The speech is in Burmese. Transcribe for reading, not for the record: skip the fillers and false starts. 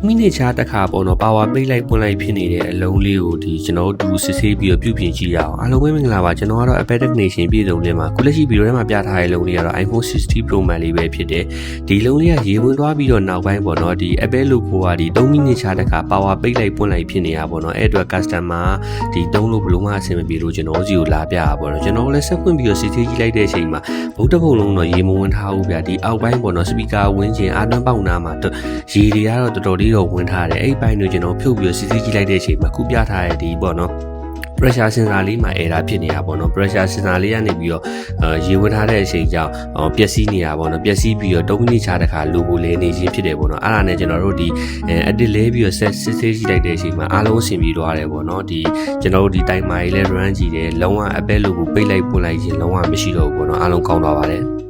မိနစ်ချာတစ်ခါပေါ့နော်ပါဝါပိတ်လိုက်ပွင့်လိုက်ဖြစ်နေတဲ့အလုံးလေးကိုဒီကျွန်တော်တို့စစ်ဆေးပြီးတော့ပြုပြင်ကြည့်ရအောင်အားလုံးပဲမင်္ဂလာပါကျွန်တော်ကတော့ Apple Technician ပြည်စုံလေးမှာခုလက်ရှိဗီဒီယိုထဲမှာပြထားတဲ့လုံးလေးကတော့ iPhone 60 Pro Max လေးပဲဖြစ်တယ်ဒီလုံးလေးကရေဝင်သွားပြီးတော့နောက်ပိုင်းပေါ့နော်ဒီ Apple logo ကဒီ3မိနစ်ချာတစ်ခါပါဝါပိတ်လိုက်ပွင့်လိုက်ဖြစ်နေတာပေါ့နော်အဲ့အတွက် customer ဒီ3လို့ဘလို့မှအဆင်မပြေလို့ကျွန်တော်စီကိုလာပြတာပေါ့နော်ကျွန်တော်လည်းဆက်ဖွင့်ပြီးတော့စစ်ဆေးကြည့်လိုက်တဲ့အချိန်မှာဘုတ်တစ်ပုံလုံးတော့ရေမဝင်ထားဘူးဗျာဒီအောက်ပိုင်းပေါ့နော် speaker ဝင်းကျင်အားသွင်းပေါက်နာမှာရေတွေကတော့တော်တော်လေးတော့ဝင်ထားတယ်အဲ့ဘိုင်းကိုကျွန်တော်ဖြုတ်ပြီးစစ်ဆေးကြည့်လိုက်တဲ့အချိန်မှာခုပြထားတဲ့ဒီပေါ့နော် pressure sensor လေးမှာ error ဖြစ်နေတာပေါ့နော် pressure sensor လေးကနေပြီးတော့ရေဝင်ထားတဲ့အချိန်ကြောင့်ပျက်စီးနေတာပေါ့နော်ပျက်စီးပြီးတော့3မိနစ်ချတခါ logo လေးနေချင်းဖြစ်တယ်ပေါ့နော်အဲ့ဒါနဲ့ကျွန်တော်တို့ဒီ edit လေးပြီးတော့စစ်ဆေးကြည့်လိုက်တဲ့အချိန်မှာအားလုံးအဆင်ပြေသွားတယ်ပေါ့နော်ဒီကျွန်တော်တို့ဒီ timer ကြီးလည်း run ကြည့်တယ်လုံးဝ Apple logo ပိတ်လိုက်ပွင့်လိုက်ခြင်းလုံးဝမရှိတော့ဘူးပေါ့နော်အားလုံးကောင်းသွားပါတယ်